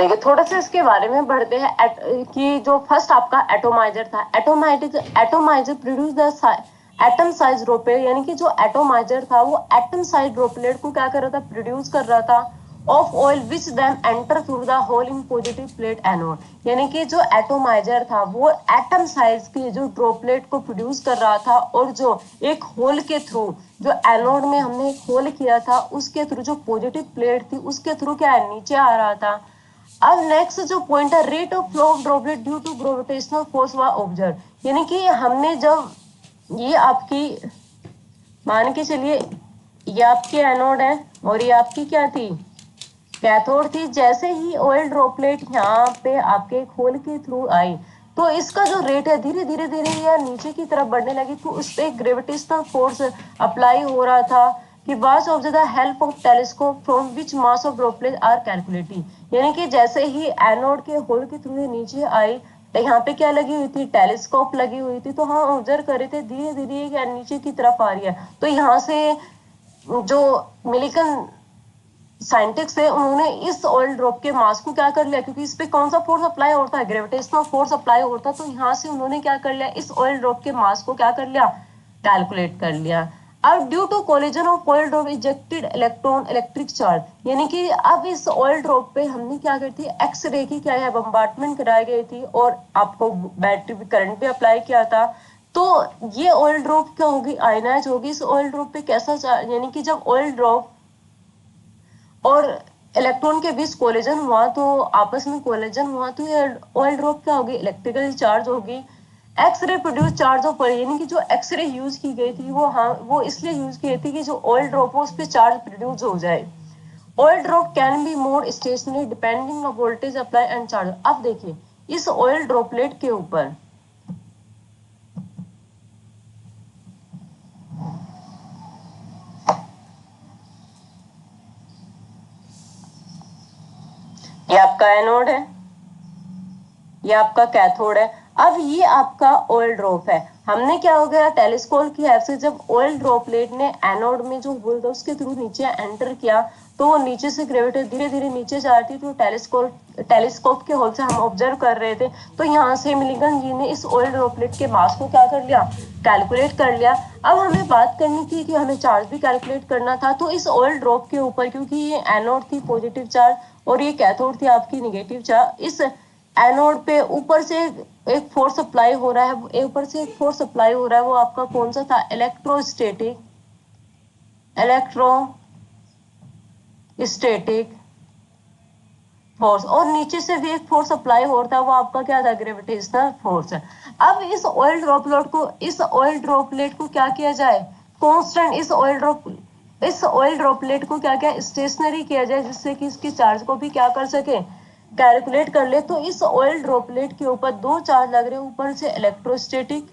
देखिए थोड़ा सा इसके बारे में बढ़ते हैं कि जो फर्स्ट आपका एटोमाइजर था, atomiser produce the atom size droplet, यानी कि जो एटोमाइजर था वो एटम साइज ड्रॉपलेट को क्या कर रहा था, प्रोड्यूस कर रहा था of oil which then enter through the hole in positive plate anode, यानी कि जो एटोमाइजर था वो एटम साइज की जो ड्रॉपलेट को प्रोड्यूस कर रहा था और जो एक होल के थ्रू, जो एनोड में हमने एक होल किया था उसके थ्रू जो पॉजिटिव प्लेट थी उसके थ्रू क्या है, नीचे आ रहा था। अब नेक्स्ट जो पॉइंट है, rate of flow of droplet due to gravitational force we observe, यानी कि हमने जब ये आपकी मान के चलिए ये आपकी एनोड है और ये आपकी क्या थी, कैथोड थी। जैसे ही ऑयल ड्रॉपलेट यहाँ पे आपके होल के थ्रू आई तो इसका जो रेट है धीरे धीरे धीरे यह नीचे की तरफ बढ़ने लगी, तो उस पर ग्रेविटेशनल फोर्स अप्लाई हो रहा था कि was of the help of telescope from which mass of droplet are calculating, यानी कि जैसे ही एनोड के होल के थ्रू नीचे आई तो यहाँ पे क्या लगी हुई थी, टेलीस्कोप लगी हुई थी, तो हाँ ऑब्जर्व कर रहे थे धीरे धीरे क्या नीचे की तरफ आ रही है। तो यहाँ से जो मिलिकन साइंटिस्ट है उन्होंने इस ऑयल ड्रॉप के मास को क्या कर लिया, क्योंकि इस पे कौन सा फोर्स अप्लाई होता है, ग्रेविटेशनल फोर्स अप्लाई होता है, तो यहाँ से उन्होंने क्या कर लिया, इस ऑयल ड्रॉप के मास को क्या कर लिया, कैलकुलेट कर लिया। अब due to collision of oil drop ejected electron electric charge, यानी कि अब इस ऑयल ड्रॉप पे हमने क्या करी थी, एक्स रे की क्या है बम्बार्टमेंट कराई गई थी और आपको बैटरी करंट भी अप्लाई किया था। तो ये ऑयल ड्रॉप क्या होगी, आयनाइज होगी। इस ऑयल ड्रॉप पे कैसा, यानी कि जब ऑयल ड्रॉप और इलेक्ट्रॉन के बीच कोलिजन हुआ तो आपस में कोलिजन हुआ तो ये ऑयल ड्रॉप क्या होगी, इलेक्ट्रिकल चार्ज होगी। X ray produce charge of oil, यानी कि जो एक्स रे यूज की गई थी वो हाँ वो इसलिए यूज की गई थी कि जो ऑयल ड्रॉप हो उस पर चार्ज प्रोड्यूस हो जाए। Oil drop can be more stationary depending on voltage apply and charge. अब देखिए इस ऑयल ड्रॉपलेट के ऊपर ये आपका एनोड है, ये आपका कैथोड है। अब ये आपका ऑयल ड्रॉप है, हमने क्या हो गया, टेलीस्कोप की हेल्प से जब ऑयल ड्रॉपलेट ने एनोड में जो होल था उसके थ्रू नीचे एंटर किया तो वो नीचे से ग्रेविटी धीरे धीरे नीचे जा रही थी, तो टेलीस्कोप के होल से हम ऑब्जर्व कर रहे थे। तो यहाँ से मिलिगन जी ने इस ऑयल ड्रॉपलेट के मास को क्या कर लिया, कैलकुलेट कर लिया। अब हमें बात करनी थी कि हमें चार्ज भी कैलकुलेट करना था, तो इस ऑयल ड्रॉप के ऊपर क्योंकि ये एनोड थी पॉजिटिव चार्ज और ये कैथोड थी आपकी निगेटिव चार्ज, इस एनोड पे ऊपर से एक फोर्स अप्लाई हो रहा है, ऊपर से एक फोर्स अप्लाई हो रहा है, वो आपका कौन सा था, इलेक्ट्रोस्टैटिक फोर्स, और नीचे से भी एक फोर्स अप्लाई हो रहा है, वो आपका क्या था, ग्रेविटेशनल फोर्स। अब इस ऑयल ड्रॉपलेट को क्या किया जाए, कांस्टेंट, इस ऑयल ड्रॉपलेट को क्या क्या स्टेशनरी किया जाए जिससे कि इसकी चार्ज को भी क्या कर सके, कैलकुलेट कर ले। तो इस ऑयल ड्रॉपलेट के ऊपर दो चार्ज लग रहे हैं, ऊपर से इलेक्ट्रोस्टैटिक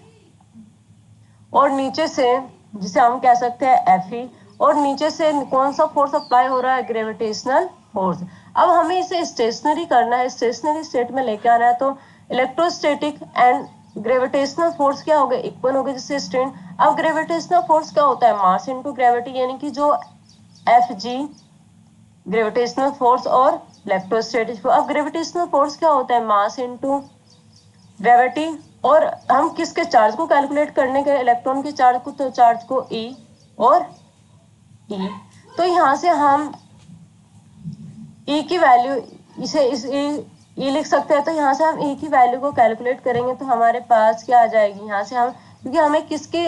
और नीचे से जिसे हम कह सकते हैं Fe, और नीचे से कौन सा फोर्स अप्लाई हो रहा है, ग्रेविटेशनल फोर्स। अब हमें इसे स्टेशनरी करना है, स्टेशनरी स्टेट में लेके आना है, तो इलेक्ट्रोस्टैटिक एंड ग्रेविटेशनल फोर्स क्या हो गए, इक्वल हो गए, जिससे स्ट्रेन। अब ग्रेविटेशनल फोर्स क्या होता है, मास इनटू ग्रेविटी, यानी कि जो Fg ग्रेविटेशनल फोर्स और इलेक्ट्रोस्टैटिक फोर्स। अब ग्रेविटेशनल फोर्स क्या होता है, मास इनटू ग्रेविटी, और हम किसके चार्ज को कैलकुलेट करने के, इलेक्ट्रॉन के चार्ज को, तो चार्ज को E और E। तो यहाँ से हम E की वैल्यू इसे इस E लिख सकते हैं, तो यहाँ से हम E की वैल्यू को कैलकुलेट करेंगे तो हमारे पास क्या आ जाएगी, यहाँ से हम, क्योंकि हमें किसके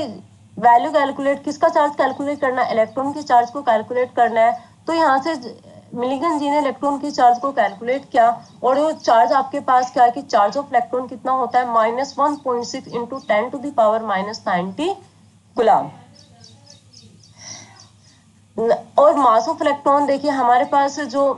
वैल्यू कैलकुलेट, किसका चार्ज कैलकुलेट करना है, इलेक्ट्रॉन के चार्ज को कैलकुलेट करना है। तो यहाँ से मिलिगन जी ने इलेक्ट्रॉन के चार्ज को कैलकुलेट किया और वो चार्ज आपके पास क्या है कि चार्ज ऑफ इलेक्ट्रॉन कितना होता है, -1.6 इंटू 10⁻90 कूलम। और मास ऑफ इलेक्ट्रॉन देखिए हमारे पास जो,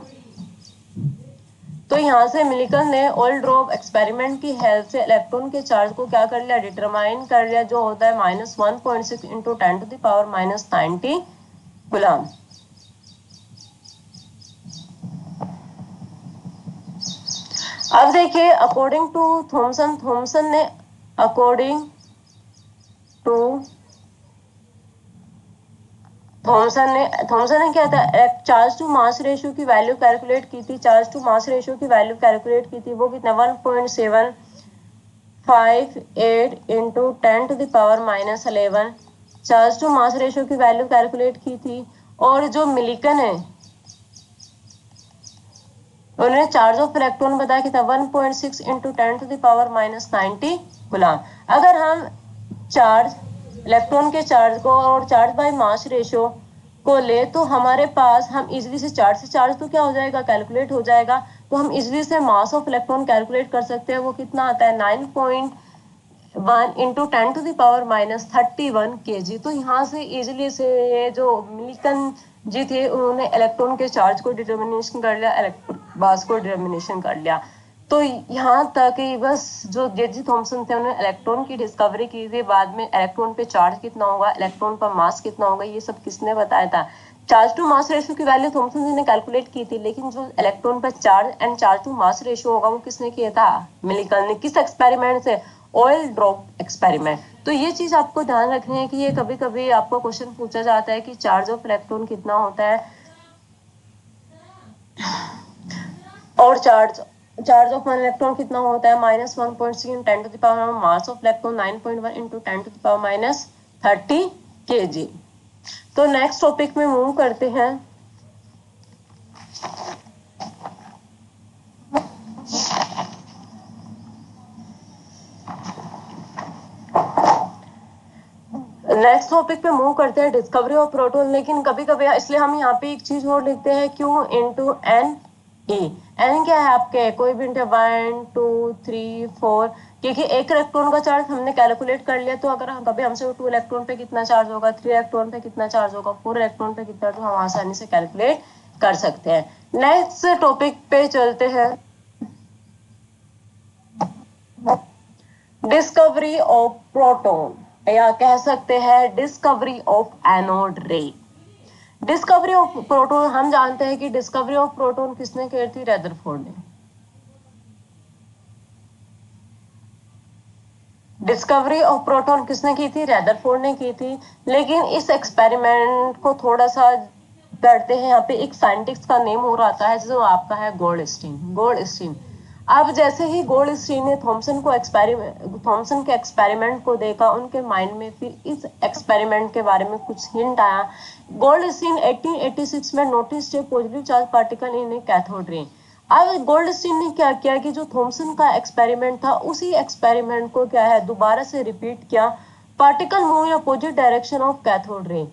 तो यहाँ से मिलिकन ने ऑयल ड्रॉप एक्सपेरिमेंट की हेल्प से इलेक्ट्रॉन के चार्ज को क्या कर लिया, डिटरमाइन कर लिया, जो होता है -1.6 इंटू 10⁻90 कूलम। अब देखिए अकॉर्डिंग टू थॉमसन ने अकॉर्डिंग टू थॉमसन ने क्या था, चार्ज टू मास रेशियो की वैल्यू कैलकुलेट की थी। चार्ज टू मास रेशियो की वैल्यू कैलकुलेट की थी, वो कितना 1.758 into 10⁻⁻11 charge to mass ratio की वैल्यू कैलकुलेट की थी। और जो मिलिकन है उन्होंने चार्ज ऑफ इलेक्ट्रॉन बताया कि था 1.6 इंटू 10⁻⁻90 गुलाम। अगर हम चार्ज इलेक्ट्रॉन के चार्ज को और चार्ज बाय मास रेशियो को ले तो हमारे पास हम इजीली से चार्ज तो क्या हो जाएगा, कैलकुलेट हो जाएगा। तो हम इजीली से मास ऑफ इलेक्ट्रॉन कैलकुलेट कर सकते हैं। वो कितना आता है 9.1 इंटू 10⁻31 kg। तो यहाँ से इजिली से ये जो मिल्टन जी थे उन्होंने इलेक्ट्रॉन के चार्ज को डिटर्मिनेशन कर लिया, इलेक्ट्रॉन मास को डिटर्मिनेशन कर लिया। तो यहाँ तक ही बस जो जे थॉमसन थे उन्होंने इलेक्ट्रॉन की डिस्कवरी की थी। बाद में इलेक्ट्रॉन पे चार्ज कितना होगा, इलेक्ट्रॉन पर मास कितना होगा, ये सब किसने बताया था। चार्ज टू मास रेशियो की वैल्यू थॉमसन जी ने कैलकुलेट की थी, लेकिन जो इलेक्ट्रॉन पर charge and charge to mass ratio होगा वो किसने किया था, मिलिकन ने। किस एक्सपेरिमेंट से, ऑयल ड्रॉप एक्सपेरिमेंट। तो ये चीज आपको ध्यान रखनी है कि ये कभी कभी आपको क्वेश्चन पूछा जाता है कि चार्ज ऑफ इलेक्ट्रॉन कितना होता है और चार्ज ऑफ वन इलेक्ट्रॉन कितना होता है -1.6 in 10 to the power, mass of electron 9.1 into 10 to the power -30 kg। तो नेक्स्ट टॉपिक में मूव करते हैं। नेक्स्ट टॉपिक पे मूव करते हैं, डिस्कवरी ऑफ प्रोटॉन। लेकिन कभी कभी इसलिए हम यहाँ पे एक चीज और लिखते हैं Q into n e. N क्या है आपके, कोई भी 1 2 3 4, क्योंकि एक इलेक्ट्रॉन का चार्ज हमने कैलकुलेट कर लिया। तो अगर हम कभी हमसे 2 इलेक्ट्रॉन पे कितना चार्ज होगा, 3 इलेक्ट्रॉन पे कितना चार्ज होगा, 4 इलेक्ट्रॉन पे कितना, तो हम आसानी से कैलकुलेट कर सकते हैं। नेक्स्ट टॉपिक पे चलते हैं, डिस्कवरी ऑफ प्रोटॉन, या कह सकते हैं डिस्कवरी ऑफ एनोड रे। डिस्कवरी ऑफ प्रोटॉन, हम जानते हैं कि डिस्कवरी ऑफ प्रोटॉन किसने की थी, रदरफोर्ड ने। डिस्कवरी ऑफ प्रोटॉन किसने की थी, रदरफोर्ड ने की थी। लेकिन इस एक्सपेरिमेंट को थोड़ा सा करते हैं, यहाँ पे एक साइंटिस्ट का नेम और आता है जो आपका है गोल्डस्टीन। अब जैसे ही गोल्डस्टीन ने थॉमसन के एक्सपेरिमेंट को देखा, उनके माइंड में फिर इस एक्सपेरिमेंट के बारे में कुछ हिंट आया। गोल्डस्टीन 1886 में notice A positive charge particle in A cathode ray. अब गोल्डस्टीन ने क्या किया कि जो थॉमसन का एक्सपेरिमेंट था उसी एक्सपेरिमेंट को क्या है दोबारा से रिपीट किया। Particle move in opposite direction of cathode ray.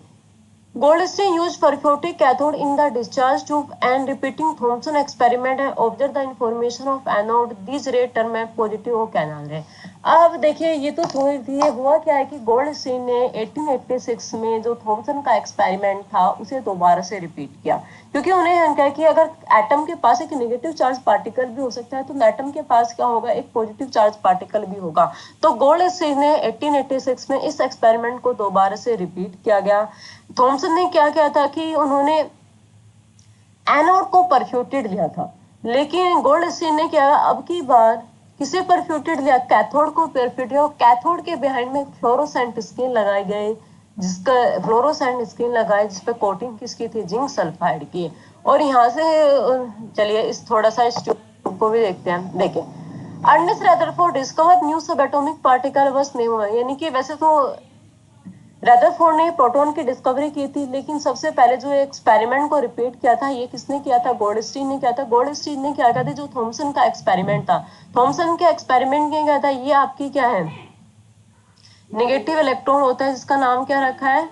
Goldstein used perforated cathode in the discharge tube and repeating Thomson experiment and observed the information of anode. These ray term है positive और canal ray। अब देखिए ये तो थोड़ी थी, ये हुआ क्या है कि गोल्डस्टीन ने 1886 में जो थॉमसन का एक्सपेरिमेंट था उसे दोबारा से रिपीट किया, क्योंकि उन्हें क्या कि अगर एटम के पास एक नेगेटिव चार्ज पार्टिकल भी हो सकता है तो एटम के पास क्या होगा, एक पॉजिटिव चार्ज पार्टिकल भी होगा। तो गोल्डस्टीन ने 1886 में इस एक्सपेरिमेंट को दोबारा से रिपीट किया गया। थॉमसन ने क्या किया था कि उन्होंने एनोड को परफ्यूटेड लिया था, लेकिन गोल्डस्टीन ने क्या अब की बार किसे परफ्यूटेड लिया, कैथोड को परफ्यूटेड। और कैथोड के बिहाइंड में फ्लोरोसेंट स्क्रीन लगाई गई, जिसका फ्लोरोसेंट स्क्रीन लगाई जिसपे कोटिंग किसकी थी, जिंक सल्फाइड की। और यहाँ से चलिए इस थोड़ा सा इस ट्यूब को भी देखते हैं। देखिए Ernest Rutherford discovered new subatomic particle बस नेम हुआ, यानी कि वैसे तो रदरफोर्ड ने प्रोटॉन की डिस्कवरी की थी, लेकिन सबसे पहले जो एक्सपेरिमेंट को रिपीट किया था ये किसने किया था, गोल्डस्टीन ने किया था। गोल्डस्टीन ने क्या किया था, जो थॉमसन का एक्सपेरिमेंट था, थॉमसन के एक्सपेरिमेंट में क्या था, ये आपकी क्या है नेगेटिव इलेक्ट्रॉन होता है जिसका नाम क्या रखा है,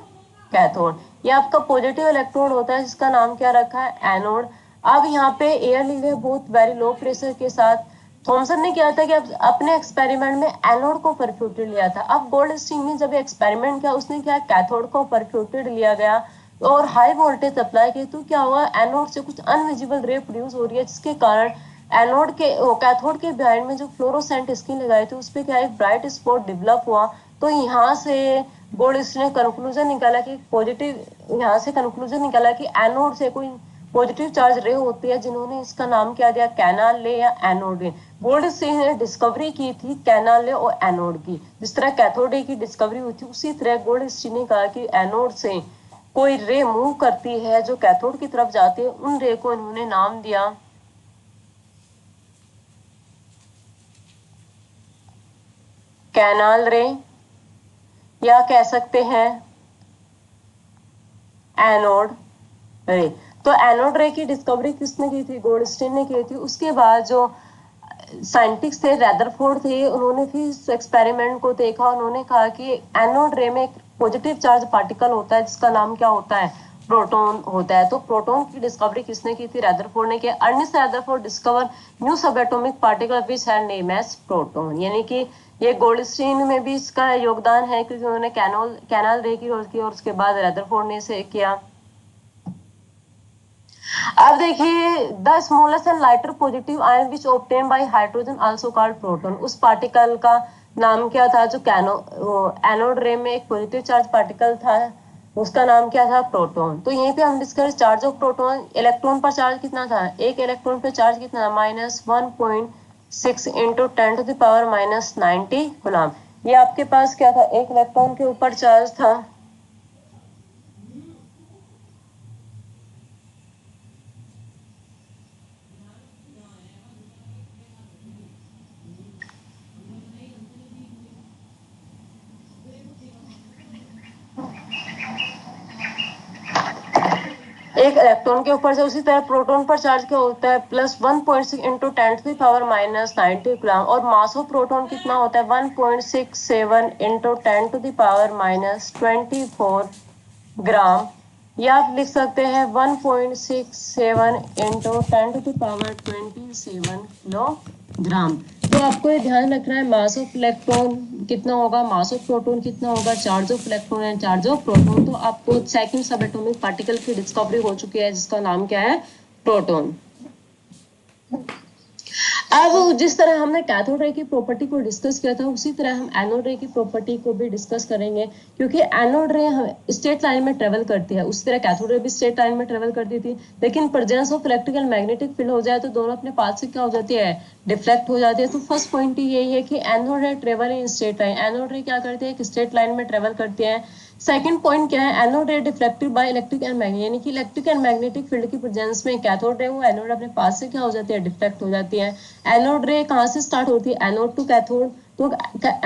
कैथोड। ये आपका पॉजिटिव इलेक्ट्रॉन होता है जिसका नाम क्या रखा है, एनोड। अब यहाँ पे एयर ली गई बहुत वेरी लो प्रेशर के साथ। थॉमसन ने क्या था कि अपने एक्सपेरिमेंट में एनोड को परफ्यूटेड लिया था। अब गोल्डस्टीन ने जब एक्सपेरिमेंट किया उसने क्या कैथोड को परफ्यूटेड लिया गया और हाई वोल्टेज अप्लाई की, तो क्या हुआ, एनोड से कुछ अनविजिबल रे प्रोड्यूस हो रही है, जिसके कारण एनोड के कैथोड के बिहाइंड में जो फ्लोरोसेंट स्क्रीन लगाई थी उस पर क्या एक ब्राइट स्पॉट डेवलप हुआ। तो यहाँ से गोल्डस्टीन ने कंक्लूजन निकाला कि पॉजिटिव, यहाँ से कंक्लूजन निकाला कि एनोड से कोई पॉजिटिव चार्ज रे होती है, जिन्होंने इसका नाम क्या दिया, कैनाल ले या एनोड रे। गोल्डस्टीन ने डिस्कवरी की थी कैनाल ले और एनोड की। जिस तरह कैथोड रे की डिस्कवरी हुई थी उसी तरह गोल्डस्टीन ने कहा कि एनोड से कोई रे मूव करती है जो कैथोड की तरफ जाती है, उन रे को इन्होंने नाम दिया कैनाल रे, या कह सकते हैं एनोड रे। तो एनोड रे की डिस्कवरी किसने की थी? गोल्डस्टीन ने की थी। उसके बाद जो साइंटिस्ट थे, रदरफोर्ड थे, उन्होंने भी इस एक्सपेरिमेंट को देखा। उन्होंने कहा कि एनोड रे में एक पॉजिटिव चार्ज पार्टिकल होता है जिसका नाम क्या होता है? प्रोटॉन होता है। तो प्रोटॉन की डिस्कवरी किसने की थी? रदरफोर्ड ने किया। Ernest Rutherford discover new subatomic particle which had name as proton. यानी कि ये गोल्डस्टीन में भी इसका योगदान है क्योंकि उन्होंने कैनाल रे की खोज की और उसके बाद रदरफोर्ड ने इसे किया। अब देखिए, the smallest and lighter positive ion which obtain bye hydrogen also called proton. उस पार्टिकल का नाम क्या था जो एनोड रे में एक पॉजिटिव चार्ज पार्टिकल था, उसका नाम क्या था? प्रोटॉन। तो यहीं पे हम discuss charge of proton. Electron पर चार्ज कितना था? एक इलेक्ट्रॉन पर चार्ज कितना? -1.6 इंटू 10⁻90 गुलाम। ये आपके पास क्या था? एक इलेक्ट्रॉन के ऊपर चार्ज था एक इलेक्ट्रॉन के ऊपर से। उसी तरह प्रोटॉन पर चार्ज क्या होता है? +1.6 इंटू 10⁻90 गुलाम। और मास ऑफ प्रोटॉन कितना होता है? 1.67 इंटू 10⁻24 ग्राम। या आप लिख सकते हैं 1.67 इंटू 10⁻27 किलोग्राम। तो आपको ये ध्यान रखना है मास ऑफ इलेक्ट्रॉन कितना होगा, मास ऑफ प्रोटॉन कितना होगा, charge of electron and charge of proton. तो आपको सेकंड सब एटॉमिक पार्टिकल की डिस्कवरी हो चुकी है जिसका नाम क्या है? प्रोटॉन। अब जिस तरह हमने कैथोड रे की प्रॉपर्टी को डिस्कस किया था उसी तरह हम एनोड रे की प्रॉपर्टी को भी डिस्कस करेंगे, क्योंकि एनोड रे स्ट्रेट लाइन में ट्रेवल करती है। उसी तरह कैथोड रे भी स्ट्रेट लाइन में ट्रेवल करती थी, लेकिन presence of electrical magnetic field हो जाए तो दोनों अपने पाथ से क्या हो जाती है? डिफ्लेक्ट हो जाती है। तो फर्स्ट पॉइंट यही है कि एनोड रे travel in straight line. Anode रे क्या करते हैं? स्ट्रेट लाइन में ट्रेवल करते हैं। सेकंड पॉइंट क्या है? एनोड रे deflected by electric and magnetic, यानी कि इलेक्ट्रिक एंड मैग्नेटिक फील्ड की प्रेजेंस में कैथोड रे वो एनोड अपने पास से क्या हो जाती है? डिफ्लेक्ट हो जाती है। एनोड रे कहाँ से स्टार्ट होती है? Anode to cathode. तो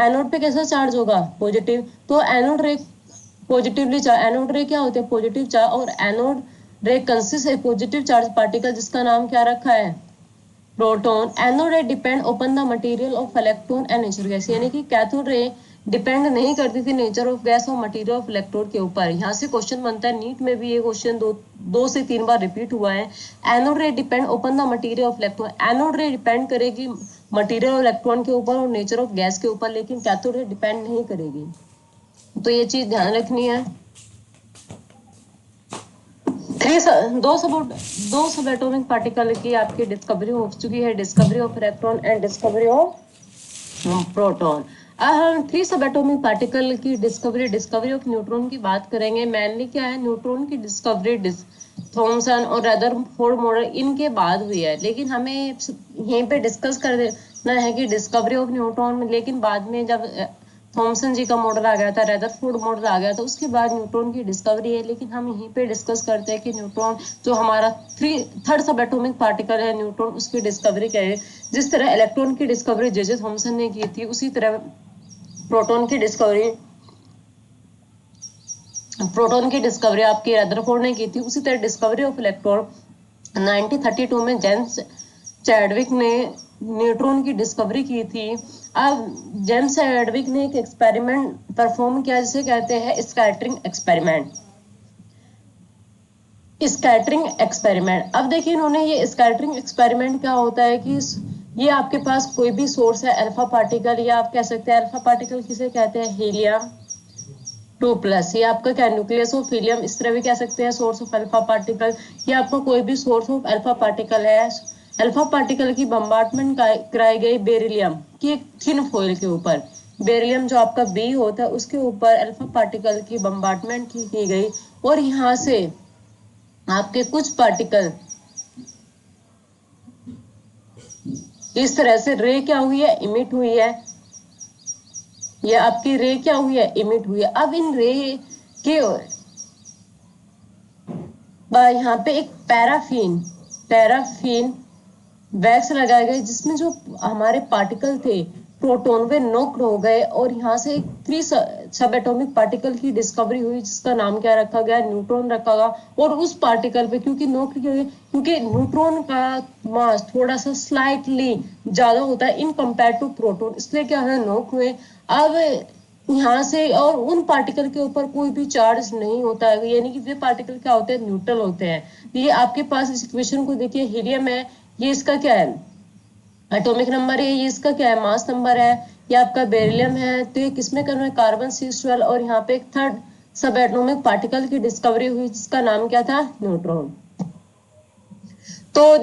एनोड पे कैसा चार्ज होगा? पॉजिटिव। तो एनोड रे पॉजिटिवली चार्ज, एनोड रे क्या होते हैं? Positive charge. और एनोड रे कंसिस्ट है पॉजिटिव चार्ज पार्टिकल जिसका नाम क्या रखा है? प्रोटॉन। एनोड रे depend upon the material of electron and nature gas, यानी कि कैथोड रे डिपेंड नहीं करती थी नेचर ऑफ गैस और मटेरियल ऑफ इलेक्ट्रोड के ऊपर। यहाँ से क्वेश्चन बनता है, नीट में भी ये क्वेश्चन दो से तीन बार रिपीट हुआ है। एनोड रे depend upon the material of electron. Anode रे डिपेंड करेगी मटेरियल ऑफ इलेक्ट्रॉन के ऊपर और नेचर ऑफ गैस के ऊपर, लेकिन कैथोड रे डिपेंड नहीं करेगी। तो ये चीज ध्यान रखनी है। दो सब एटॉमिक पार्टिकल की आपकी डिस्कवरी हो चुकी है, discovery of electron and discovery of proton. अब हम थ्री सब एटॉमिक पार्टिकल की डिस्कवरी ऑफ न्यूट्रॉन की बात करेंगे। मेनली क्या है? न्यूट्रॉन की डिस्कवरी थॉमसन और रदरफोर्ड मॉडल इनके बाद हुई है, लेकिन हमें यहीं पे डिस्कस कर देना है कि डिस्कवरी ऑफ न्यूट्रॉन, लेकिन बाद में जब थॉमसन जी का मॉडल आ गया था, रदरफोर्ड मॉडल आ गया था, उसके बाद न्यूट्रॉन की डिस्कवरी है। लेकिन हम यहीं पे डिस्कस करते हैं कि न्यूट्रॉन जो हमारा थर्ड सब एटॉमिक पार्टिकल है न्यूट्रॉन, उसकी डिस्कवरी क्या है। जिस तरह इलेक्ट्रॉन की डिस्कवरी जे थॉमसन ने की थी, उसी तरह प्रोटॉन की डिस्कवरी आपकी रदरफोर्ड ने की थी। उसी तरह डिस्कवरी ऑफ इलेक्ट्रॉन 1932 में जेम्स चैडविक ने न्यूट्रॉन की डिस्कवरी की थी। अब जेम्स चैडविक ने एक एक्सपेरिमेंट परफॉर्म किया जिसे कहते हैं स्कैटरिंग एक्सपेरिमेंट। अब देखिए इन्होंने ये स्कैटरिंग एक्सपेरिमेंट क्या होता है कि ये आपके पास कोई भी सोर्स है अल्फा पार्टिकल, या आप कह सकते हैं अल्फा पार्टिकल किसे कहते हैं? हीलियम 2+। ये आपका क्या? न्यूक्लियस ऑफ हीलियम, इस तरह भी कह सकते हैं सोर्स ऑफ अल्फा पार्टिकल। ये आपका कोई भी सोर्स ऑफ अल्फा पार्टिकल है। अल्फा पार्टिकल की बम्बार्टमेंट कराई गई बेरिलियम की एक थिन फॉइल के ऊपर। बेरिलियम जो आपका बी होता है उसके ऊपर अल्फा पार्टिकल की बम्बार्टमेंट की गई, और यहाँ से आपके कुछ पार्टिकल इस तरह से रे क्या हुई है? इमिट हुई है। ये आपकी रे क्या हुई है? इमिट हुई है। अब इन रे के यहाँ पे एक पैराफिन वैक्स लगाए गए, जिसमें जो हमारे पार्टिकल थे प्रोटॉन वे नॉक्ड हो गए, और यहाँ से एक 3 सब एटॉमिक पार्टिकल की डिस्कवरी हुई, जिसका नाम क्या रखा गया, न्यूट्रॉन रखा गया। और उस पार्टिकल पे क्योंकि नॉक्ड किया गया, क्योंकि न्यूट्रॉन का मास थोड़ा सा स्लाइटली ज्यादा होता है इन कंपेयर टू प्रोटॉन, इसलिए क्या है, नॉक हुए। अब यहाँ से, और उन पार्टिकल के ऊपर कोई भी चार्ज नहीं होता है, यानी कि वे पार्टिकल क्या होते हैं, न्यूट्रल होते हैं। ये आपके पास इस इक्वेशन को देखिए, हीलियम है, ये इसका क्या है, एटॉमिक नंबर है, ये इसका क्या है, मास नंबर है। ये आपका बेरिलियम है, तो ये किसमें करना है, कार्बन 612। और यहाँ पे एक थर्ड सब एटॉमिक पार्टिकल की डिस्कवरी हुई, जिसका नाम क्या था, न्यूट्रॉन। तो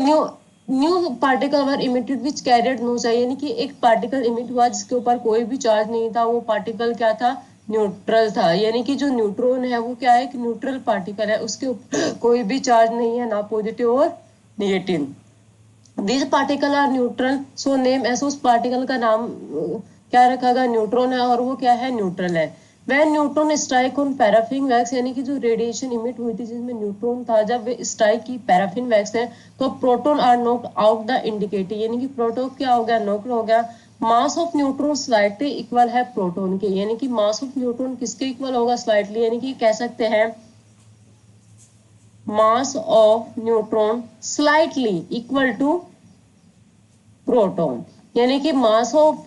न्यू पार्टिकल वर इमिटेड विच कैरियड नो चार्ज, यानी कि एक पार्टिकल इमिट हुआ जिसके ऊपर कोई भी चार्ज नहीं था, वो पार्टिकल क्या था, न्यूट्रल था। यानी कि जो न्यूट्रॉन है वो क्या है, एक न्यूट्रल पार्टिकल है, उसके ऊपर कोई भी चार्ज नहीं है, ना पॉजिटिव और negative. This particle are neutral, so name, ऐसे उस पार्टिकल का नाम क्या रखा गया, न्यूट्रॉन है, और वो क्या है, न्यूट्रल है। वह neutron strike on paraffin wax, यानी कि जो रेडिएशन इमिट हुई थी जिसमें न्यूट्रॉन था, जब वे स्ट्राइक की पैराफिन वैक्स है, तो proton are knocked out the indicator, यानी कि प्रोटॉन क्या हो गया, नॉक्ड हो गया। Mass of neutron slightly equal है प्रोटॉन के, यानी कि मास ऑफ न्यूट्रॉन किसके इक्वल होगा, स्लाइटली, यानी कि कह सकते हैं mass of neutron slightly equal to proton, यानी कि mass of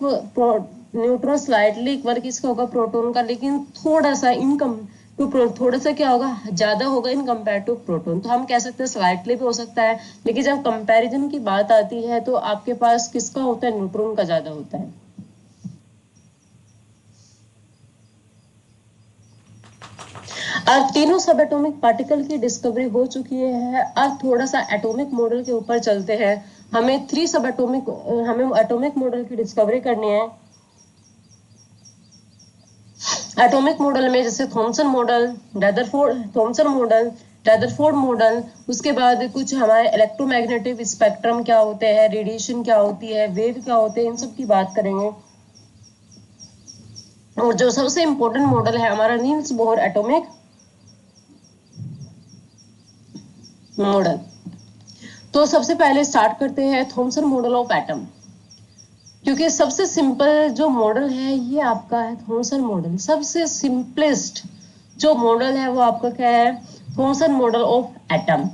neutron slightly equal किसका होगा, प्रोटॉन का, लेकिन थोड़ा सा इनकम टू थोड़ा सा क्या होगा, ज्यादा होगा इन कंपेयर टू प्रोटॉन। तो हम कह सकते हैं स्लाइटली भी हो सकता है, लेकिन जब कंपैरिजन की बात आती है तो आपके पास किसका होता है, न्यूट्रॉन का ज्यादा होता है। अब तीनों सब एटॉमिक पार्टिकल की डिस्कवरी हो चुकी है। अब थोड़ा सा एटॉमिक मॉडल के ऊपर चलते हैं। हमें एटॉमिक मॉडल की डिस्कवरी करनी है। एटॉमिक मॉडल में जैसे थॉमसन मॉडल, रदरफोर्ड मॉडल, उसके बाद कुछ हमारे इलेक्ट्रोमैग्नेटिक स्पेक्ट्रम क्या होते हैं, रेडिएशन क्या होती है, वेव क्या होते हैं, इन सब की बात करेंगे। और जो सबसे इंपॉर्टेंट मॉडल है हमारा नील्स बोहर एटॉमिक मॉडल। तो सबसे पहले स्टार्ट करते हैं थॉमसन मॉडल ऑफ एटम, क्योंकि सबसे सिंपल जो मॉडल है ये आपका है थॉमसन मॉडल। सबसे सिंपलेस्ट जो मॉडल है वो आपका क्या है, Thomson model of atom.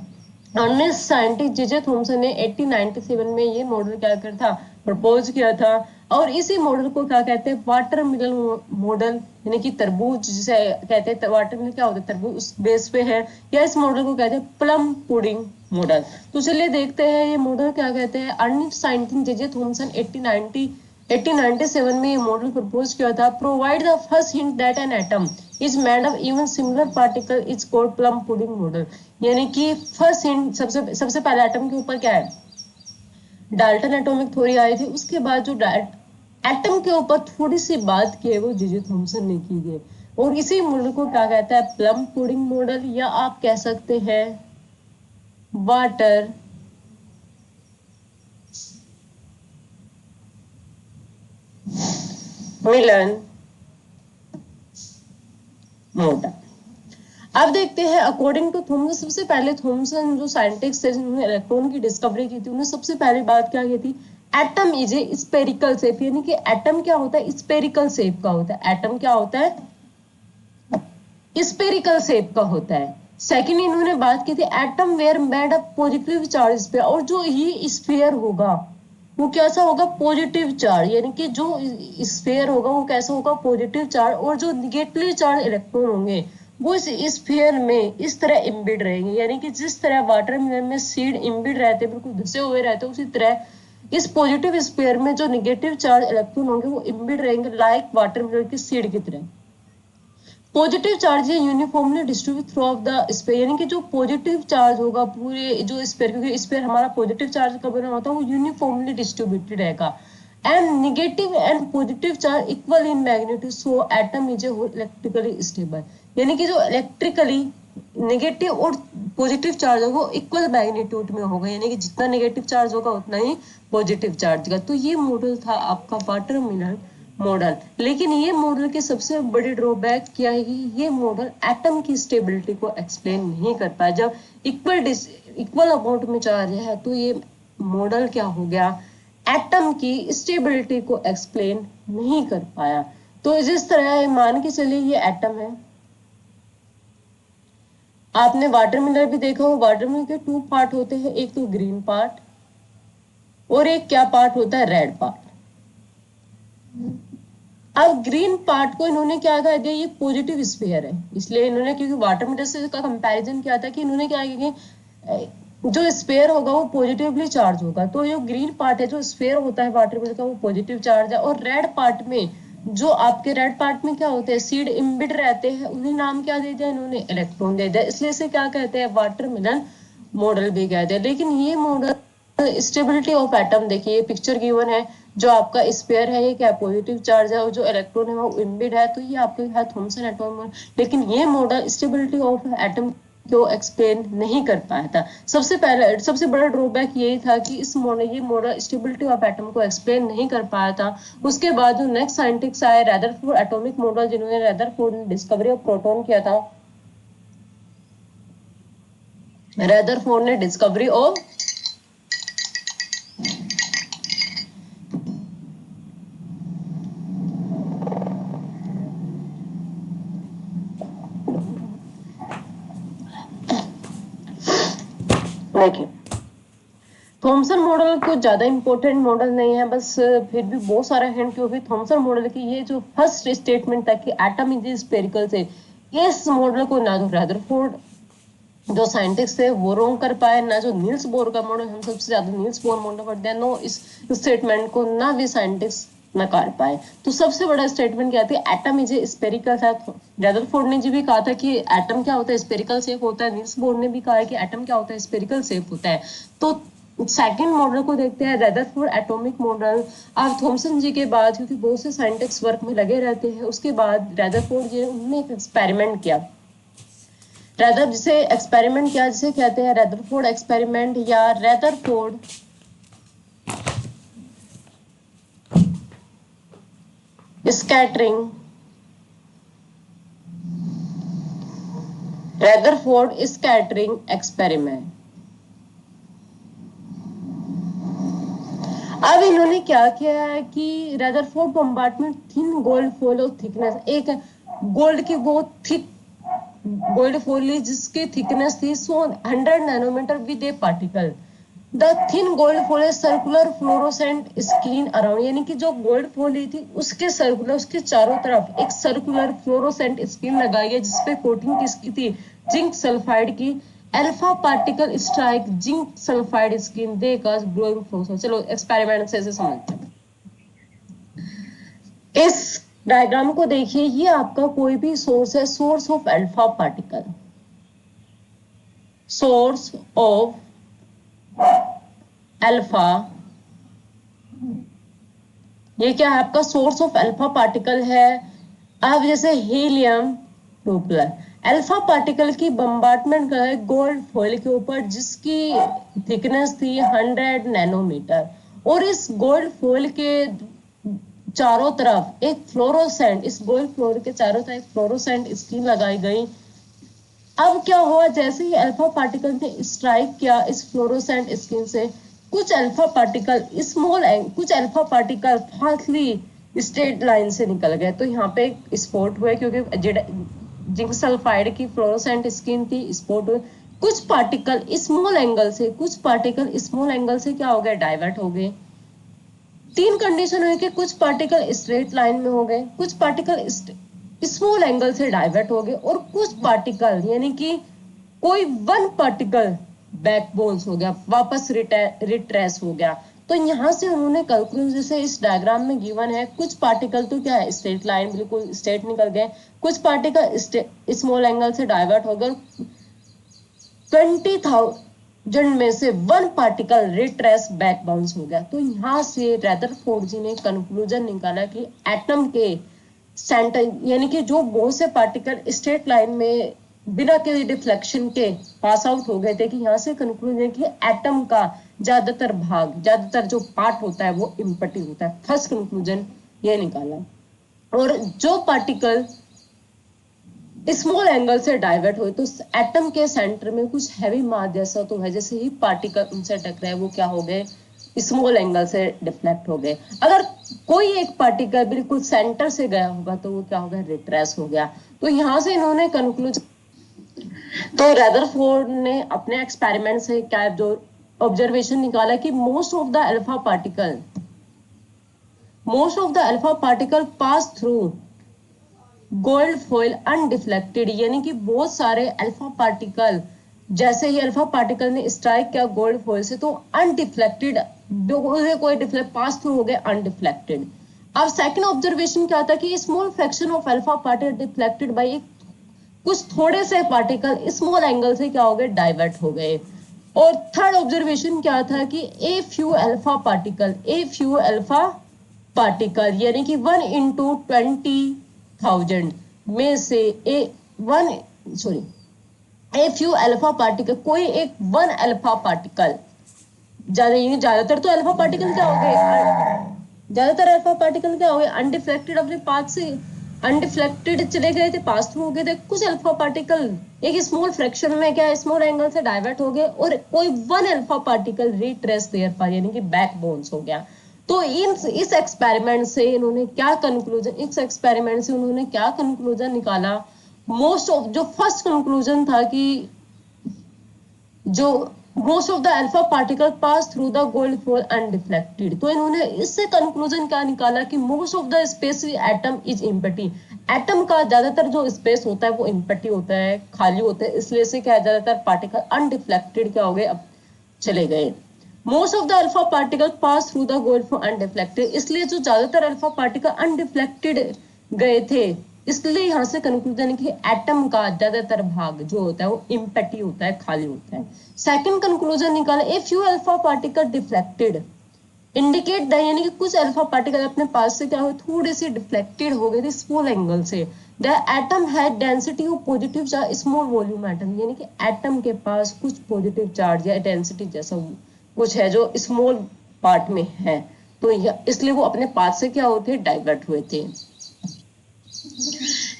Ernest scientist J Thomson ने 1897 में ये मॉडल क्या कर था, प्रपोज किया था। और इसी मॉडल को क्या कहते हैं, वाटरमेलन मॉडल, यानी कि तरबूज जिसे कहते हैं, वाटरमेलन क्या होता है, तरबूज, उस बेस पे है। या इस मॉडल को कहते हैं प्लम पुडिंग मॉडल। तो चलिए देखते हैं ये मॉडल क्या कहते हैं। अर्नेस्ट साइंटिस्ट जे थॉमसन 1897 में ये मॉडल प्रपोज किया था। Provide the first hint that an atom is made of even similar particle is called plum pudding model, यानी कि फर्स्ट हिंट, सबसे पहले एटम के ऊपर क्या है, डाल्टन एटॉमिक थ्योरी आई थी। उसके बाद जो एटम के ऊपर थोड़ी सी बात की है वो जे थॉमसन ने की है। और इसी मॉडल को क्या कहता है, प्लम पुडिंग मॉडल, या आप कह सकते हैं वाटर मिलन मॉडल। अब देखते हैं अकॉर्डिंग टू थॉमसन, सबसे पहले थॉमसन जो साइंटिस्ट थे जिन्होंने इलेक्ट्रॉन की डिस्कवरी की थी, उन्होंने सबसे पहली बात क्या की थी, atom is a spherical shape, यानी कि एटम क्या होता है, स्पेरिकल शेप का होता है। एटम क्या होता है, स्पेरिकल शेप का होता है। सेकंड इन्होंने बात की थी atom were made up positive charge sphere, और जो ये स्फीयर होगा वो कैसा होगा, पॉजिटिव चार्ज, यानी कि जो स्फीयर होगा वो कैसा होगा, पॉजिटिव चार्ज। और जो निगेटिवली चार्ज इलेक्ट्रॉन होंगे वो इस स्फीयर में इस तरह इम्बिड रहेंगे, यानी कि जिस तरह वाटरमेलन में सीड इम्बिड रहते हैं, बिल्कुल धंसे हुए रहते हैं, उसी तरह इस पॉजिटिव स्फीयर में जो निगेटिव चार्ज इलेक्ट्रॉन होंगे वो इम्बिड रहेंगे, लाइक वाटरमेलन की सीड की तरह। पॉजिटिव चार्ज है uniformly distribute through of the sphere, यानी कि जो पॉजिटिव चार्ज होगा पूरे जो स्फीयर, क्योंकि स्फीयर हमारा पॉजिटिव चार्ज का बना होता है, वो यूनिफॉर्मली डिस्ट्रीब्यूटेड रहेगा। And negative and positive charge equal in magnitude, so atom is electrically stable, यानी कि जो इलेक्ट्रिकली नेगेटिव और पॉजिटिव चार्ज होगा वो इक्वल मैग्नीट्यूड में होगा, यानी कि जितना नेगेटिव चार्ज होगा उतना ही पॉजिटिव चार्ज का। तो ये मॉडल था आपका वाटरमेलन मॉडल। लेकिन ये मॉडल की सबसे बड़ी ड्रॉबैक क्या है कि ये मॉडल एटम की स्टेबिलिटी को एक्सप्लेन नहीं कर पाया। जब इक्वल अमाउंट में चार्ज है तो ये मॉडल क्या हो गया, एटम की स्टेबिलिटी को एक्सप्लेन नहीं कर पाया। तो जिस तरह मान के चलिए ये एटम है, आपने वाटरमेलन भी देखा हो, वाटरमेलन के 2 पार्ट होते हैं, एक तो ग्रीन पार्ट और एक क्या पार्ट होता है, रेड पार्ट। अब ग्रीन पार्ट को इन्होंने क्या कहा दिया, ये पॉजिटिव स्फीयर है, इसलिए इन्होंने, क्योंकि वाटरमेलन से का कंपैरिजन क्या था कि इन्होंने क्या किया कि जो स्फीयर होगा वो पॉजिटिवली चार्ज होगा। तो जो ग्रीन पार्ट है, जो स्फीयर होता है वाटरमेलन का, वो पॉजिटिव चार्ज है। और रेड पार्ट में, जो आपके रेड पार्ट में क्या होते हैं, सीड इम्बिड रहते हैं, उन्हें नाम क्या दे दिया इन्होंने, इलेक्ट्रॉन दे दिया, इसलिए इसे क्या कहते हैं, वाटरमेलन मॉडल भी कहते हैं। लेकिन ये मॉडल स्टेबिलिटी ऑफ एटम, देखिए ये पिक्चर गिवन है, जो आपका स्फीयर है ये क्या पॉजिटिव चार्ज है और जो इलेक्ट्रॉन है वो इम्बिड है, तो ये आपका है थॉमसन एटॉमिक मॉडल। लेकिन ये मॉडल स्टेबिलिटी ऑफ एटम को एक्सप्लेन नहीं कर पाया था। सबसे बड़ा ड्रॉबैक यही था कि ये मॉडल स्टेबिलिटी ऑफ एटम को एक्सप्लेन नहीं कर पाया था। उसके बाद जो नेक्स्ट साइंटिस्ट आए, रदरफोर्ड एटॉमिक मॉडल, जिन्होंने रदरफोर्ड ने डिस्कवरी ऑफ प्रोटॉन किया था, रदरफोर्ड ने डिस्कवरी ऑफ देखिए थॉमसन मॉडल कुछ ज्यादा इंपॉर्टेंट मॉडल नहीं है, बस फिर भी बहुत सारा हिंट, क्योंकि थॉमसन मॉडल की ये जो फर्स्ट स्टेटमेंट था कि एटम इज स्फेरिकल से, इस मॉडल को ना तो रदरफोर्ड जो साइंटिस्ट थे वो रोंग कर पाए, ना जो नील्स बोर का मॉडल, हम सबसे ज्यादा नील्स बोर मॉडल पढ़ते हैं, नो इस स्टेटमेंट को ना भी साइंटिस्ट नकार पाए। तो सबसे बड़ा स्टेटमेंट क्या थी, एटम इज स्फेरिकल था। रदरफोर्ड ने जी भी कहा था कि एटम क्या होता है, स्फेरिकल शेप होता है। नील्स बोर ने भी कहा है कि एटम क्या होता है, स्फेरिकल शेप होता है। तो सेकंड मॉडल को देखते हैं, रदरफोर्ड एटॉमिक मॉडल। अब थॉमसन जी के बाद, क्योंकि बहुत से साइंटिस्ट वर्क में लगे रहते हैं, उसके बाद रदरफोर्ड जी उन्होंने एक एक्सपेरिमेंट किया, जिसे एक्सपेरिमेंट किया, जिसे कहते हैं रदरफोर्ड एक्सपेरिमेंट या Rutherford scattering, Rutherford scattering experiment. अब इन्होंने क्या किया है कि Rutherford bombardment thin gold foil of thickness, एक गोल्ड की वो थिक गोल्ड फॉइल जिसकी थिकनेस थी 100 nanometre with a particle, the thin gold foil circular fluorescent screen around, यानी कि जो गोल्ड फॉइल थी उसके सर्कुलर, उसके चारों तरफ एक सर्कुलर फ्लोरोसेंट स्क्रीन लगाई है, जिसपे कोटिंग किसकी थी, जिंक सल्फाइड की। Alpha particle strike zinc sulphide screen they cause glowing fluorescent. चलो एक्सपेरिमेंट से समझते हैं। इस डायग्राम को देखिए, ये आपका कोई भी सोर्स है, source of alpha particle, source of alpha, ये क्या है आपका सोर्स ऑफ अल्फा पार्टिकल है। अब जैसे हीलियम न्यूक्लियर, अल्फा पार्टिकल की बम्बार्डमेंट का है गोल्ड फॉइल के ऊपर, जिसकी थिकनेस थी 100 नैनोमीटर, और इस गोल्ड फॉइल के चारों तरफ एक फ्लोरोसेंट, इस गोल्ड फ्लोर के चारों तरफ फ्लोरोसेंट स्क्रीन लगाई गई। अब क्या हुआ, जैसे ही अल्फा पार्टिकल ने स्ट्राइक किया इस फ्लोरोसेंट स्क्रीन से, कुछ अल्फा पार्टिकल कुछ alpha particle fastly straight line से निकल गए। तो यहाँ पे स्पॉट हुए, क्योंकि जिंक सल्फाइड की फ्लोरोसेंट स्क्रीन थी, स्पॉट हुए। कुछ पार्टिकल स्मॉल एंगल से क्या हो गए, डाइवर्ट हो गए। 3 कंडीशन हुई कि कुछ पार्टिकल स्ट्रेट लाइन में हो गए, कुछ पार्टिकल स्मॉल एंगल से डाइवर्ट हो गए, और कुछ पार्टिकल यानी कि कोई 1 पार्टिकल बैकबोन्स हो गया, वापस रिट्रेस हो गया। तो यहां से उन्होंने कंक्लूजन, जैसे इस डायग्राम में गिवन है, कुछ पार्टिकल तो क्या है स्ट्रेट लाइन बिल्कुल स्ट्रेट निकल गए, कुछ पार्टिकल स्मॉल एंगल से डाइवर्ट हो गए, 20,000 में से 1 पार्टिकल रिट्रेस बैक बाउंस हो गया। तो यहां से रदरफोर्ड जी ने कंक्लूजन निकाला कि एटम के सेंटर, यानी कि जो बहुत से पार्टिकल स्ट्रेट लाइन में बिना किसी डिफ्लेक्शन के पास आउट हो गए थे, कि यहां से कंक्लूजन कि एटम का ज्यादातर जो पार्ट होता है वो इम्पटी होता है। फर्स्ट कंक्लूजन ये निकाला। और जो पार्टिकल स्मॉल एंगल से डाइवर्ट हुए तो एटम के सेंटर में कुछ हैवी मास जैसा तो है, जैसे ही पार्टिकल उनसे टकराए वो क्या हो गए, स्मॉल एंगल से डिफ्लेक्ट हो गए। अगर कोई एक पार्टिकल बिल्कुल सेंटर से गया होगा तो वो क्या हो गया, रिट्रेस हो गया। तो यहां से इन्होंने कंक्लूजन, तो रदरफोर्ड ने अपने एक्सपेरिमेंट से क्या जो ऑब्जर्वेशन निकाला कि most of the alpha particle pass through gold foil undeflected, यानी कि बहुत सारे अल्फा पार्टिकल, जैसे ही अल्फा पार्टिकल ने स्ट्राइक किया गोल्ड फॉइल से तो अनडिफ्लेक्टेड, कोई डिफ्लेक्ट पास थ्रू हो गए अनडिफ्लेक्टेड। अब सेकंड ऑब्जर्वेशन क्या था कि small fraction of alpha particle deflected by कुछ थोड़े से पार्टिकल स्मॉल एंगल से क्या हो गए, डाइवर्ट हो गए। और थर्ड ऑब्जर्वेशन क्या था कि ए फ्यू अल्फा पार्टिकल यानी कि 1 into 20,000 में से ए फ्यू अल्फा पार्टिकल, कोई एक 1 अल्फा पार्टिकल, ज्यादातर तो अल्फा पार्टिकल क्या हो गए, अनडिफ्लेक्टेड अपने पाथ से अनडिफ्लेक्टेड चले गए थे, पास थ्रू हो गए थे। कुछ अल्फा पार्टिकल एक स्मॉल फ्रैक्शन में क्या स्मॉल एंगल से डाइवर्ट हो गए और कोई 1 अल्फा पार्टिकल रिट्रेस देयर पर यानी कि बैक बोन्स हो गया। तो इस एक्सपेरिमेंट से उन्होंने क्या कंक्लूजन निकाला, मोस्ट ऑफ जो फर्स्ट कंक्लूजन था कि जो most of the alpha particle pass through the gold foil undeflected. तो इन्होंने इससे कंक्लूजन क्या निकाला कि most of the space atom is empty, atom का ज्यादातर जो स्पेस होता है वो एम्प्टी होता है, खाली होता है, इसलिए से क्या ज्यादातर पार्टिकल अनडिफ्लेक्टेड क्या हो गए, अब चले गए। Most of the alpha particle pass through the gold foil undeflected, इसलिए जो ज्यादातर अल्फा पार्टिकल अनडिफ्लेक्टेड गए थे, इसलिए यहां से कंक्लूजन है कि एटम का ज्यादातर भाग जो होता है वो इम्पेटी होता है, खाली होता है। सेकंड कंक्लूजन निकाला, a few alpha particle deflected indicate the, यानी कि कुछ अल्फा पार्टिकल अपने पास से क्या हुए, थोड़े से डिफ्लेक्टेड हो गए थे स्मॉल एंगल से। The atom had density of positive charge small volume atom, यानी कि एटम के पास कुछ पॉजिटिव चार्ज या डेंसिटी जैसा कुछ है जो स्मॉल पार्ट में है, तो इसलिए वो अपने पास से क्या होते, डाइवर्ट हुए थे।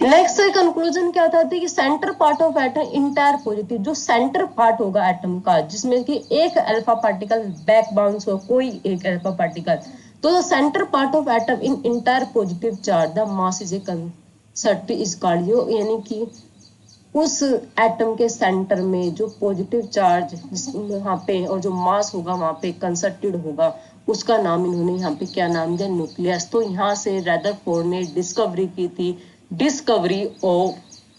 नेक्स्ट कंक्लूजन क्या था कि centre part of atom entire positive, जो सेंटर पार्ट होगा एटम का जिसमें कि एक अल्फा पार्टिकल बैक बाउंस हो, कोई एक अल्फा पार्टिकल, तो centre part of atom in entire positive charge the mass is a concentrated is called, यानी कि उस एटम के सेंटर में जो पॉजिटिव चार्ज वहां पे और जो मास होगा वहां पे कंसर्टेड होगा, उसका नाम इन्होंने यहाँ पे क्या नाम दिया, न्यूक्लियस। तो यहाँ से रदरफोर्ड ने डिस्कवरी की थी, डिस्कवरी ऑफ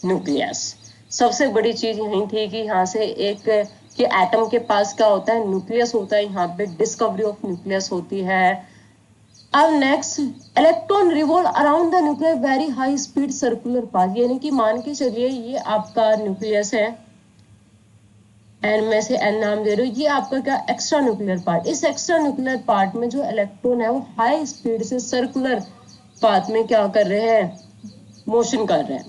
न्यूक्लियस। सबसे बड़ी चीज यही थी कि यहाँ से एक कि एटम के पास क्या होता है, न्यूक्लियस होता है, यहाँ पे डिस्कवरी ऑफ न्यूक्लियस होती है। अब next, electron revolve around the nuclear very high speed circular path, यानी कि मान के चलिए ये आपका न्यूक्लियस है, एन में से एन नाम दे रहे हो, ये आपका क्या एक्स्ट्रा न्यूक्लियर पार्ट, इस एक्स्ट्रा न्यूक्लियर पार्ट में जो इलेक्ट्रॉन है वो हाई स्पीड से सर्कुलर पाथ में क्या कर रहे हैं, मोशन कर रहे हैं।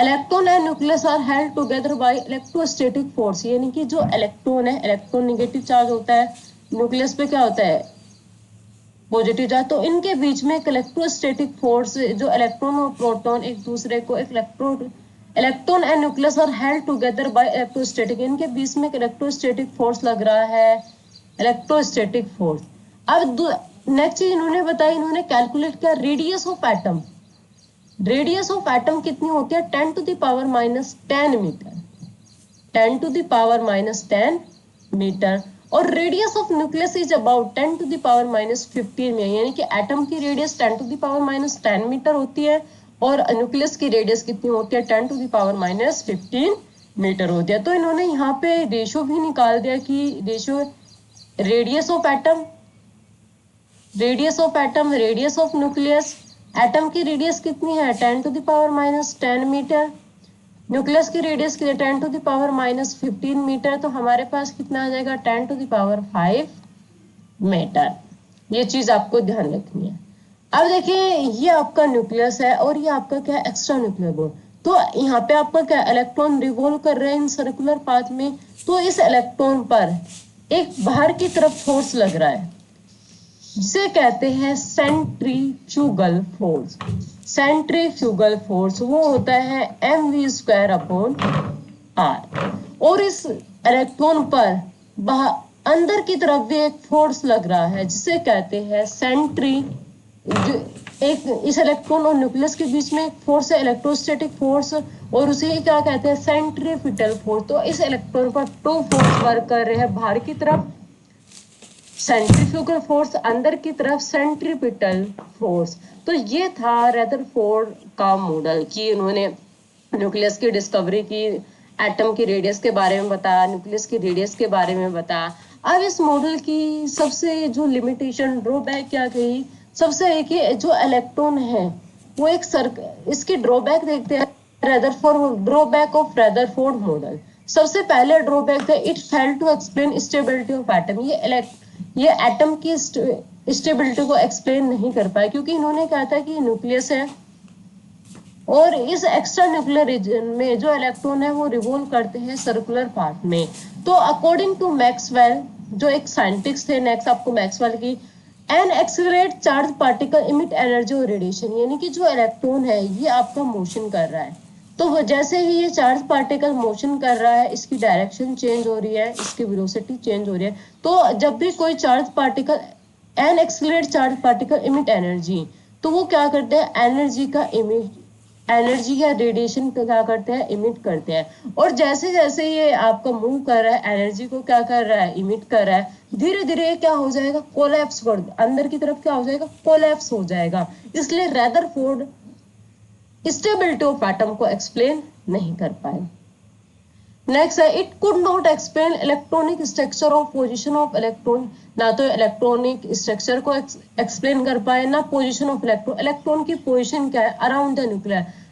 Electron and nucleus are held together by electrostatic force, यानी कि जो इलेक्ट्रॉन है, इलेक्ट्रॉन नेगेटिव चार्ज होता है, न्यूक्लियस पे क्या होता है, पॉजिटिव चार्ज, तो इनके बीच में एक इलेक्ट्रोस्टैटिक फोर्स, जो इलेक्ट्रॉन और प्रोटॉन एक दूसरे को electron and nucleus are held together by electrostatic, इनके बीच में एक इलेक्ट्रोस्टैटिक फोर्स लग रहा है, इलेक्ट्रोस्टैटिक फोर्स। अब नेक्स्ट चीज इन्होंने बताया, इन्होंने कैलकुलेट किया radius of atom, radius of atom कितनी होती है, 10⁻⁻10 मीटर, 10⁻⁻10 मीटर, और radius of nucleus is about 10⁻⁻15 में, यानी कि एटम की रेडियस 10⁻⁻10 मीटर होती है और न्यूक्लियस की रेडियस कितनी होती है, 10⁻⁻15 मीटर होती है। तो इन्होंने यहाँ पे रेशियो भी निकाल दिया कि ratio radius of atom, radius of nucleus, atom की रेडियस कितनी है 10⁻⁻10 मीटर, न्यूक्लियस की रेडियस की 10⁻⁻15 मीटर, तो हमारे पास कितना आ जाएगा 10⁵ मीटर। ये चीज आपको ध्यान रखनी है। अब देखिए ये आपका न्यूक्लियस है और ये आपका क्या है, एक्स्ट्रा न्यूक्लियर बॉन्ड। तो यहाँ पे आपका क्या इलेक्ट्रॉन रिवॉल्व कर रहे हैं इन सर्कुलर पाथ में, तो इस इलेक्ट्रॉन पर एक बाहर की तरफ फोर्स लग रहा है, जिसे कहते हैं सेंट्रीफ्यूगल फोर्स। सेंट्रीफ्यूगल फोर्स वो होता है mv²/r। और इस इलेक्ट्रॉन पर अंदर की तरफ भी एक फोर्स लग रहा है जिसे कहते हैं जो एक इस इलेक्ट्रॉन और न्यूक्लियस के बीच में एक फोर्स है, इलेक्ट्रोस्टैटिक फोर्स, और उसे ही क्या कहते हैं, सेंट्रीपिटल फोर्स। तो इस इलेक्ट्रॉन पर टू फोर्स वर्क कर रहे हैं, बाहर की तरफ सेंट्रीफ्यूगल फोर्स, अंदर की तरफ सेंट्रीपिटल फोर्स। तो ये था रदरफोर्ड का मॉडल कि उन्होंने न्यूक्लियस की डिस्कवरी की, एटम की रेडियस के बारे में बताया, न्यूक्लियस की रेडियस के बारे में बताया। अब इस मॉडल की सबसे जो लिमिटेशन, ड्रॉबैक क्या कही, सबसे एक ही जो इलेक्ट्रॉन है वो एक इसकी ड्रॉबैक देखते हैं, Rutherford drawback of Rutherford model. सबसे पहले ड्रॉबैक था, it fail to explain stability of atom. ये एटम की स्टेबिलिटी को एक्सप्लेन नहीं कर पाए, क्योंकि इन्होंने कहा था कि न्यूक्लियस है और इस एक्स्ट्रा न्यूक्लियर रीजन में जो इलेक्ट्रॉन है वो रिवॉल्व करते हैं सर्कुलर पार्ट में। तो अकॉर्डिंग टू मैक्सवेल, जो एक साइंटिस्ट थे, नेक्स्ट आपको मैक्सवेल की, an accelerate charge particle emit energy और रेडिएशन, यानी कि जो इलेक्ट्रॉन है ये आपका मोशन कर रहा है, तो जैसे ही ये चार्ज पार्टिकल मोशन कर रहा है, इसकी डायरेक्शन चेंज हो रही है, इसकी वेलोसिटी चेंज हो रही है। तो जब भी कोई charge particle, an accelerate charge particle emit energy, तो वो क्या करते हैं, एनर्जी का इमिट, एनर्जी या रेडिएशन को क्या करते हैं, इमिट करते हैं। और जैसे जैसे ये आपका मूव कर रहा है, एनर्जी को क्या कर रहा है, इमिट कर रहा है, धीरे धीरे क्या हो जाएगा, कोलैप्स कर, अंदर की तरफ क्या हो जाएगा, कोलैप्स हो जाएगा। इसलिए रदरफोर्ड स्टेबिलिटी ऑफ एटम को एक्सप्लेन नहीं कर पाए। नेक्स्ट है, it could not explain electronic structure of position of electron. ना तो इलेक्ट्रॉनिक स्ट्रक्चर को एक्सप्लेन कर पाए, ना पोजीशन ऑफ इलेक्ट्रॉन, इलेक्ट्रॉन की पोजीशन क्या है अराउंड द न्यूक्लियर।